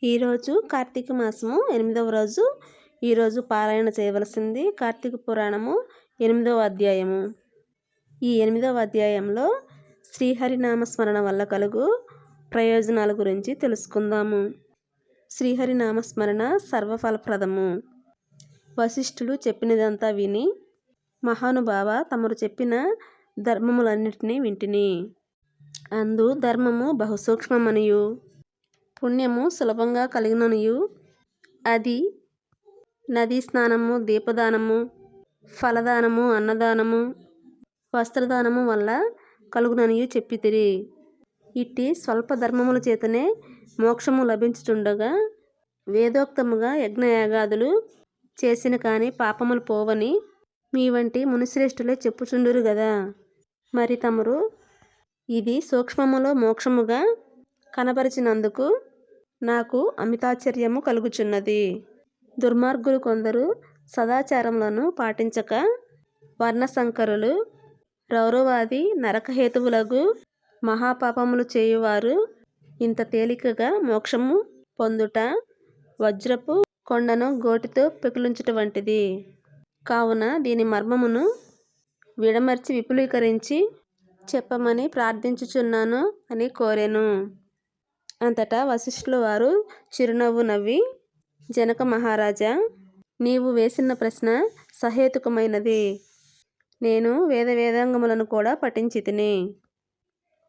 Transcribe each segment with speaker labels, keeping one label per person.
Speaker 1: ఈరోజు కార్తీక మాసము 8వ రోజు. ఈరోజు పారాయణ చేయవలసింది కార్తీక పురాణము 8వ అధ్యాయము. ఈ 8వ అధ్యాయంలో శ్రీహరి నామస్మరణ వల్ల కలుగు ప్రయోజనాల గురించి తెలుసుకుందాము. శ్రీహరి నామస్మరణ సర్వఫలప్రదము. వశిష్ఠులు చెప్పినదంతా విని, మహానుభావ, తమరు చెప్పిన ధర్మములన్నిటినీ వింటిని. అందు ధర్మము బహుసూక్ష్మమనియు పుణ్యము సులభంగా కలిగిననియు అది నదీ స్నానము, దీపదానము, ఫలదానము, అన్నదానము, వస్త్రదానము వల్ల కలుగుననియు చెప్పితిరి. ఇట్టి స్వల్ప ధర్మముల చేతనే మోక్షము లభించుచుండగా వేదోక్తముగా యజ్ఞయాగాదులు చేసిన కాని పాపములు పోవని మీ వంటి మునిశ్రేష్ఠులే చెప్పుచుండురు గదా. మరి తమరు ఇది సూక్ష్మములో మోక్షముగా కనబరిచినందుకు నాకు అమితాశ్చర్యము కలుగుచున్నది. దుర్మార్గులు కొందరు సదాచారములను పాటించక వర్ణశంకరులు, రౌరవాది నరకహేతువులగు మహాపాపములు చేయువారు ఇంత తేలికగా మోక్షము పొందుట వజ్రపు కొండను గోటితో పెకిలించుట వంటిది. కావున దీని మర్మమును విడమర్చి విపులీకరించి చెప్పమని ప్రార్థించుచున్నాను అని కోరెను. అంతటా వశిష్ఠుల వారు చిరునవ్వు నవ్వి, జనక మహారాజా, నీవు వేసిన ప్రశ్న సహేతుకమైనది. నేను వేదాంగములను కూడా పఠించితిని.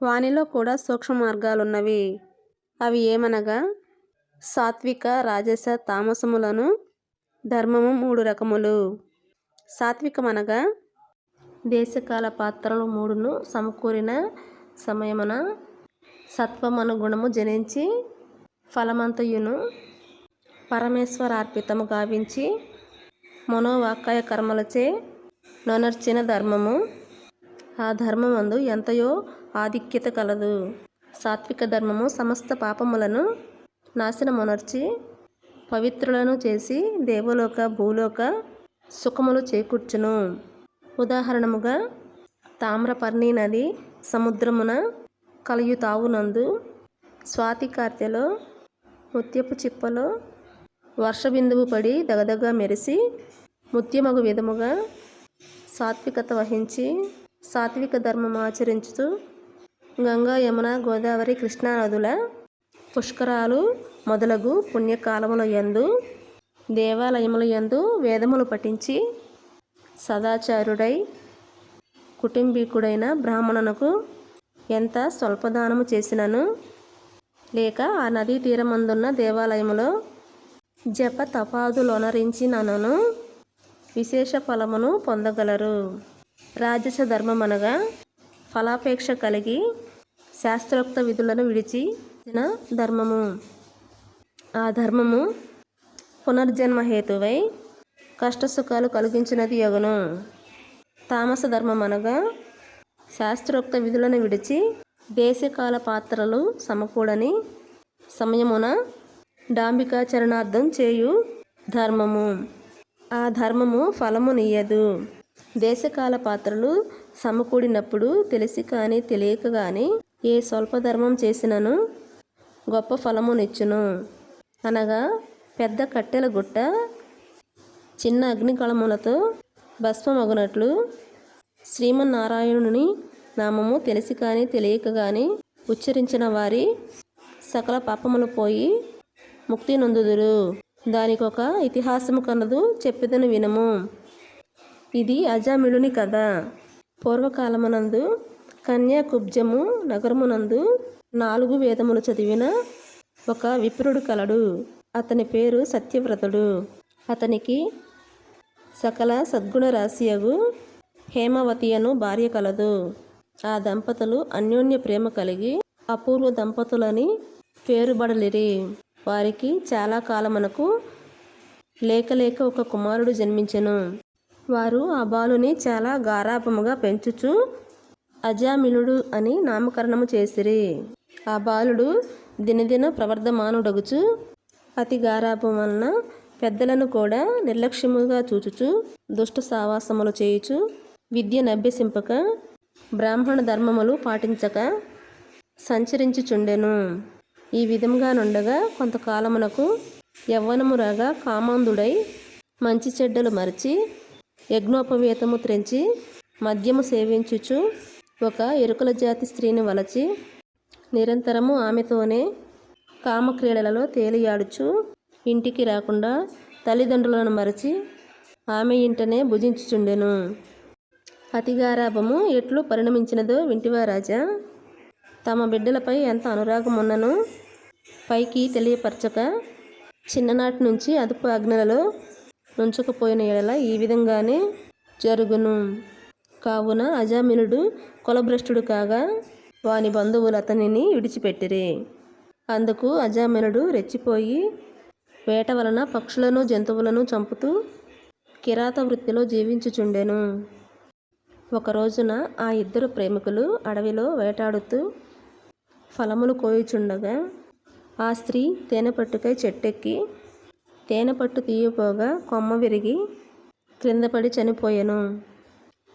Speaker 1: వానిలో కూడా సూక్ష్మ మార్గాలున్నవి. అవి ఏమనగా సాత్విక, రాజస, తామసములను ధర్మము 3 రకములు. సాత్వికమనగా దేశకాల పాత్రలు 3ను సమకూరిన సమయమున సత్వమను గుణము జనించి ఫలమంతయును పరమేశ్వరార్పితము గావించి మనోవాక్కాయ కర్మలచే నొనర్చిన ధర్మము. ఆ ధర్మమందు ఎంతయో ఆధిక్యత కలదు. సాత్విక ధర్మము సమస్త పాపములను నాశనమునర్చి పవిత్రులను చేసి దేవలోక, భూలోక సుఖములు చేకూర్చును. ఉదాహరణముగా తామ్రపర్ణి నది సముద్రమున కలియు తావునందు, స్వాతి కార్తెలో ముత్యపు చిప్పలో వర్షబిందువు పడి దగదగ మెరిసి ముత్యమగు విధముగా సాత్వికత వహించి సాత్విక ధర్మము ఆచరించుతూ గంగా, యమున, గోదావరి, కృష్ణా నదుల పుష్కరాలు మొదలగు పుణ్యకాలముల యందు, దేవాలయముల యందు వేదములు పఠించి సదాచారుడై కుటుంబీకుడైన బ్రాహ్మణునకు ఎంత స్వల్పదానము చేసినను, లేక ఆ నదీ తీరమందున్న దేవాలయములో జప తపాదులొనరించినను విశేష ఫలమును పొందగలరు. రాజస ధర్మమనగా ఫలాపేక్ష కలిగి శాస్త్రోక్త విధులను విడిచి ధర్మము. ఆ ధర్మము పునర్జన్మ హేతువై కష్టసుఖాలు కలిగించినది యగును. తామస ధర్మమనగా శాస్త్రోక్త విధులను విడిచి దేశకాల పాత్రలు సమకూడని సమయమున డాంబికాచరణార్థం చేయు ధర్మము. ఆ ధర్మము ఫలము నీయదు. దేశకాల పాత్రలు సమకూడినప్పుడు తెలిసి కానీ తెలియక కానీ ఏ స్వల్పధర్మం చేసినను గొప్ప ఫలమునిచ్చును. అనగా పెద్ద కట్టెల గుట్ట చిన్న అగ్నికళములతో భస్మమగునట్లు శ్రీమన్నారాయణుని నామము తెలిసి కానీ తెలియక కానీ ఉచ్చరించిన వారి సకల పాపములు పోయి ముక్తి నొందుదురు. దానికొక ఇతిహాసము కలదు, చెప్పెదను వినుము. ఇది అజామిళుని కథ. పూర్వకాలమునందు కన్యాకుబ్జము నగరమునందు 4 వేదములు చదివిన ఒక విప్రుడు కలడు. అతని పేరు సత్యవ్రతుడు. అతనికి సకల సద్గుణ రాశియగు హేమవతి అను భార్య కలదు. ఆ దంపతులు అన్యోన్య ప్రేమ కలిగి అపూర్వ దంపతులని పేరుబడలిరి. వారికి చాలా కాలమునకు లేక ఒక కుమారుడు జన్మించెను. వారు ఆ బాలుని చాలా గారాభముగా పెంచుచు అజామిళుడు అని నామకరణము చేసిరి. ఆ బాలుడు దినదిన ప్రవర్ధమానుడగుచు అతి గారాభం వలన పెద్దలను కూడా నిర్లక్ష్యముగా చూచుచు దుష్ట సావాసములు చేయుచు విద్యనభ్యసింపక బ్రాహ్మణ ధర్మములు పాటించక సంచరించుచుండెను. ఈ విధంగా నుండగా కొంతకాలమునకు యవ్వనము రాగా కామాంధుడై మంచి చెడ్డలు మరచి యజ్ఞోపవీతము త్రెంచి మద్యము సేవించుచు ఒక ఎరుకల జాతి స్త్రీని వలచి నిరంతరము ఆమెతోనే కామక్రీడలలో తేలియాడుచు ఇంటికి రాకుండా తల్లిదండ్రులను మరచి ఆమె ఇంటనే భుజించుచుండెను. అతిగారాభము ఎట్లు పరిణమించినదో వింటివా రాజా? తమ బిడ్డలపై ఎంత అనురాగమున్నను పైకి తెలియపరచక చిన్ననాటి నుంచి అదుపు ఆజ్ఞలలో నుంచకపోయిన ఎడల ఈ విధంగానే జరుగును. కావున అజామినుడు కులభ్రష్టుడు కాగా వాని బంధువులు అతనిని విడిచిపెట్టిరి. అందుకు అజామినుడు రెచ్చిపోయి వేట వలన పక్షులను జంతువులను చంపుతూ కిరాత వృత్తిలో జీవించుచుండెను. ఒక రోజున ఆ ఇద్దరు ప్రేమికులు అడవిలో వేటాడుతూ ఫలములు కోయుచుండగా ఆ స్త్రీ తేనెపట్టుకై చెట్టెక్కి తేనెపట్టు తీయపోగా కొమ్మ విరిగి క్రిందపడి చనిపోయెను.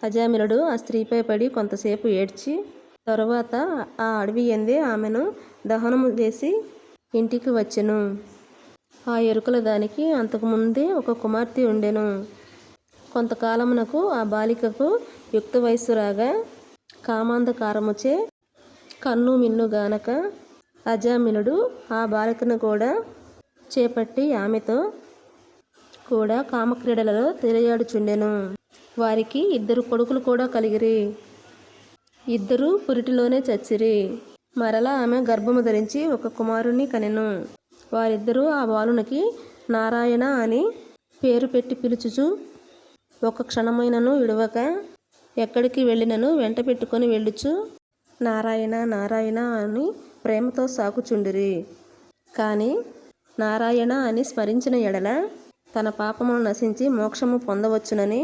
Speaker 1: అజామినుడు ఆ స్త్రీపై పడి కొంతసేపు ఏడ్చి తరువాత ఆ అడవి యందే ఆమెను దహనము చేసి ఇంటికి వచ్చెను. ఆ ఎరుకల దానికి అంతకుముందే ఒక కుమార్తె ఉండెను. కొంతకాలమునకు ఆ బాలికకు యుక్త వయస్సు రాగా కామాంధకారముచే కన్ను మిన్నుగానక అజామినుడు ఆ బాలికను కూడా చేపట్టి ఆమెతో కూడా కామక్రీడలలో తేలియాడుచుండెను. వారికి 2 కొడుకులు కూడా కలిగిరి. 2 పురిటిలోనే చచ్చిరి. మరలా ఆమె గర్భము ధరించి ఒక కుమారుని కనెను. వారిద్దరూ ఆ బాలునికి నారాయణ అని పేరు పెట్టి పిలుచుచు ఒక క్షణమైనను విడువక ఎక్కడికి వెళ్ళినను వెంట పెట్టుకొని వెళ్ళుచు నారాయణ నారాయణ అని ప్రేమతో సాకుచుండిరి. కానీ నారాయణ అని స్మరించిన ఎడల తన పాపమును నశించి మోక్షము పొందవచ్చునని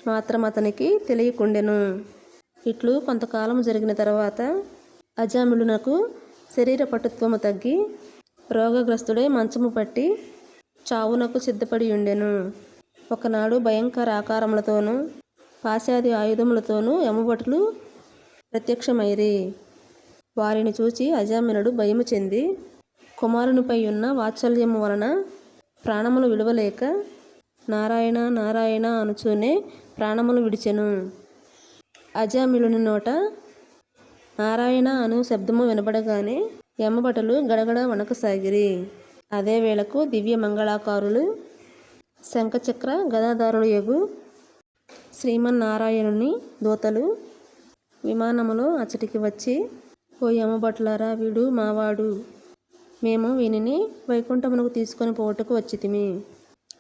Speaker 1: మాత్రం అతనికి తెలియకుండెను. ఇట్లు కొంతకాలము జరిగిన తర్వాత అజామిళునకు శరీర పటుత్వము తగ్గి రోగగ్రస్తుడై మంచము పట్టి చావునకు సిద్ధపడి ఉండెను. ఒకనాడు భయంకర ఆకారములతోనూ పాశాది ఆయుధములతోనూ యమభటులు ప్రత్యక్షమైరి. వారిని చూచి అజామినుడు భయము చెంది కుమారునిపై ఉన్న వాత్సల్యము వలన ప్రాణములు విడవలేక నారాయణ నారాయణ అనుచూనే ప్రాణములు విడిచెను. అజామిళుని నోట నారాయణ అను శబ్దము వినబడగానే యమభటులు గడగడ వణకసాగిరి. అదే వేళకు దివ్య మంగళాకారులు శంఖచక్ర గదాధారులు యగు శ్రీమన్నారాయణుని దూతలు విమానములో అచ్చటికి వచ్చి, ఓ యమభటులారా, వీడు మావాడు, మేము వీనిని వైకుంఠమునకు తీసుకొని పోవటకు వచ్చితిమి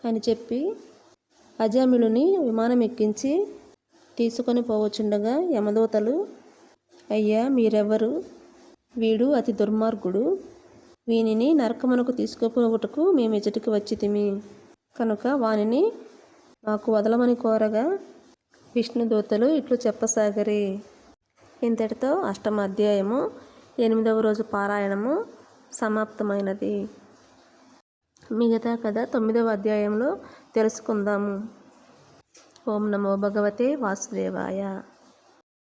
Speaker 1: అని చెప్పి అజామిళుని విమానం ఎక్కించి తీసుకొని పోవచుండగా యమదూతలు, అయ్యా మీరెవ్వరు? వీడు అతి దుర్మార్గుడు, వీనిని నరకమునకు తీసుకుపోవుటకు మేము ఇచ్చటికి వచ్చితిమి కనుక వానిని మాకు వదలమని కోరగా విష్ణుదూతలు ఇట్లు చెప్పసాగరి. ఇంతటితో 8వ అధ్యాయము 8వ రోజు పారాయణము సమాప్తమైనది. మిగతా కథ 9వ అధ్యాయంలో తెలుసుకుందాము. ఓం నమో భగవతే వాసుదేవాయ.